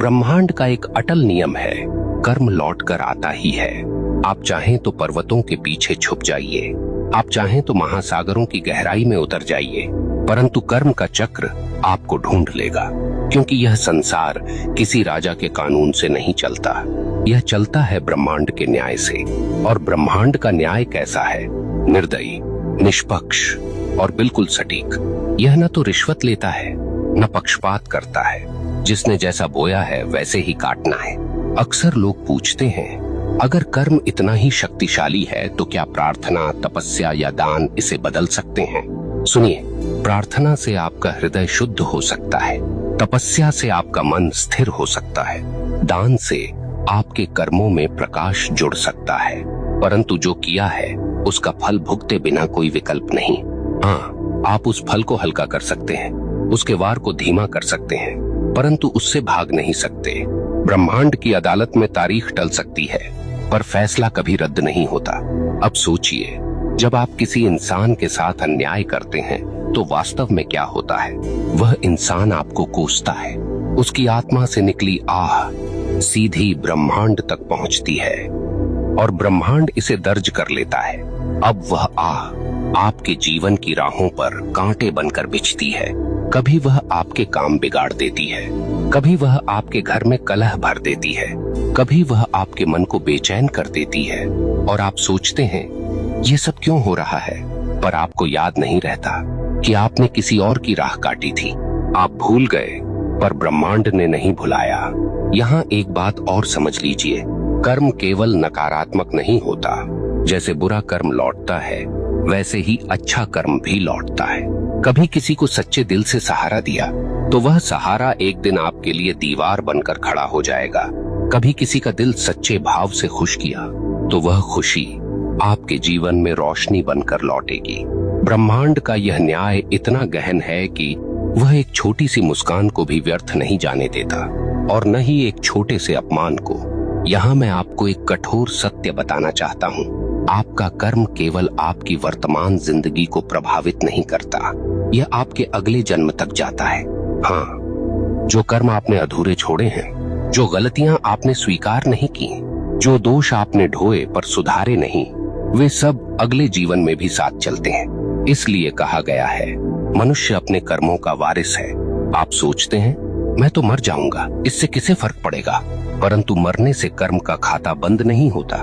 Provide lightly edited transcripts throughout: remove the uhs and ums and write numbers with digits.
ब्रह्मांड का एक अटल नियम है, कर्म लौट कर आता ही है। आप चाहें तो पर्वतों के पीछे छुप जाइए, आप चाहें तो महासागरों की गहराई में उतर जाइए, परंतु कर्म का चक्र आपको ढूंढ लेगा। क्योंकि यह संसार किसी राजा के कानून से नहीं चलता, यह चलता है ब्रह्मांड के न्याय से। और ब्रह्मांड का न्याय कैसा है? निर्दयी, निष्पक्ष और बिल्कुल सटीक। यह न तो रिश्वत लेता है, न पक्षपात करता है। जिसने जैसा बोया है वैसे ही काटना है। अक्सर लोग पूछते हैं, अगर कर्म इतना ही शक्तिशाली है तो क्या प्रार्थना, तपस्या या दान इसे बदल सकते हैं? सुनिए, प्रार्थना से आपका हृदय शुद्ध हो सकता है, तपस्या से आपका मन स्थिर हो सकता है, दान से आपके कर्मों में प्रकाश जुड़ सकता है, परंतु जो किया है उसका फल भुगते बिना कोई विकल्प नहीं। हाँ, आप उस फल को हल्का कर सकते हैं, उसके वार को धीमा कर सकते हैं, परंतु उससे भाग नहीं सकते। ब्रह्मांड की अदालत में तारीख टल सकती है, पर फैसला कभी रद्द नहीं होता। अब सोचिए, जब आप किसी इंसान के साथ अन्याय करते हैं तो वास्तव में क्या होता है? वह इंसान आपको कोसता है, उसकी आत्मा से निकली आह सीधी ब्रह्मांड तक पहुंचती है और ब्रह्मांड इसे दर्ज कर लेता है। अब वह आह आपके जीवन की राहों पर कांटे बनकर बिछती है। कभी वह आपके काम बिगाड़ देती है, कभी वह आपके घर में कलह भर देती है, कभी वह आपके मन को बेचैन कर देती है। और आप सोचते हैं ये सब क्यों हो रहा है, पर आपको याद नहीं रहता कि आपने किसी और की राह काटी थी। आप भूल गए, पर ब्रह्मांड ने नहीं भुलाया। यहाँ एक बात और समझ लीजिए, कर्म केवल नकारात्मक नहीं होता। जैसे बुरा कर्म लौटता है, वैसे ही अच्छा कर्म भी लौटता है। कभी किसी को सच्चे दिल से सहारा दिया तो वह सहारा एक दिन आपके लिए दीवार बनकर खड़ा हो जाएगा। कभी किसी का दिल सच्चे भाव से खुश किया तो वह खुशी आपके जीवन में रोशनी बनकर लौटेगी। ब्रह्मांड का यह न्याय इतना गहन है कि वह एक छोटी सी मुस्कान को भी व्यर्थ नहीं जाने देता, और न ही एक छोटे से अपमान को। यहाँ मैं आपको एक कठोर सत्य बताना चाहता हूँ, आपका कर्म केवल आपकी वर्तमान जिंदगी को प्रभावित नहीं करता, यह आपके अगले जन्म तक जाता है। हाँ, जो कर्म आपने अधूरे छोड़े हैं, जो गलतियां आपने स्वीकार नहीं की, जो दोष आपने ढोए पर सुधारे नहीं, वे सब अगले जीवन में भी साथ चलते हैं। इसलिए कहा गया है, मनुष्य अपने कर्मों का वारिस है। आप सोचते हैं मैं तो मर जाऊंगा, इससे किसे फर्क पड़ेगा? परंतु मरने से कर्म का खाता बंद नहीं होता।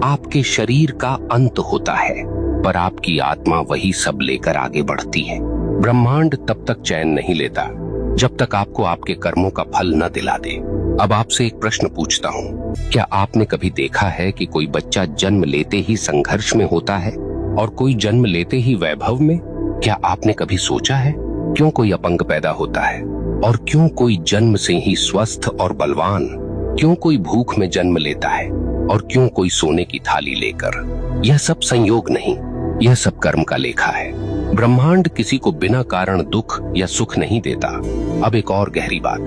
आपके शरीर का अंत होता है, पर आपकी आत्मा वही सब लेकर आगे बढ़ती है। ब्रह्मांड तब तक चैन नहीं लेता जब तक आपको आपके कर्मों का फल न दिला दे। अब आपसे एक प्रश्न पूछता हूँ, क्या आपने कभी देखा है कि कोई बच्चा जन्म लेते ही संघर्ष में होता है और कोई जन्म लेते ही वैभव में? क्या आपने कभी सोचा है क्यों कोई अपंग पैदा होता है और क्यों कोई जन्म से ही स्वस्थ और बलवान? क्यों कोई भूख में जन्म लेता है और क्यों कोई सोने की थाली लेकर? यह सब संयोग नहीं, यह सब कर्म का लेखा है। ब्रह्मांड किसी को बिना कारण दुख या सुख नहीं देता। अब एक और गहरी बात,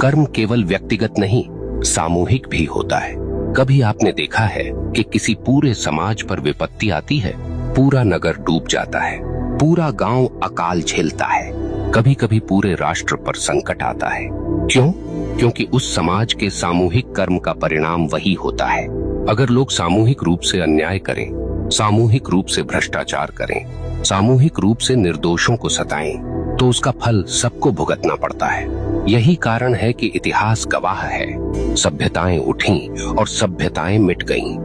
कर्म केवल व्यक्तिगत नहीं, सामूहिक भी होता है। कभी आपने देखा है कि किसी पूरे समाज पर विपत्ति आती है, पूरा नगर डूब जाता है, पूरा गांव अकाल झेलता है, कभी कभी पूरे राष्ट्र पर संकट आता है। क्यों? क्योंकि उस समाज के सामूहिक कर्म का परिणाम वही होता है। अगर लोग सामूहिक रूप से अन्याय करें, सामूहिक रूप से भ्रष्टाचार करें, सामूहिक रूप से निर्दोषों को सताएं, तो उसका फल सबको भुगतना पड़ता है। यही कारण है कि इतिहास गवाह है, सभ्यताएं उठीं और सभ्यताएं मिट गईं,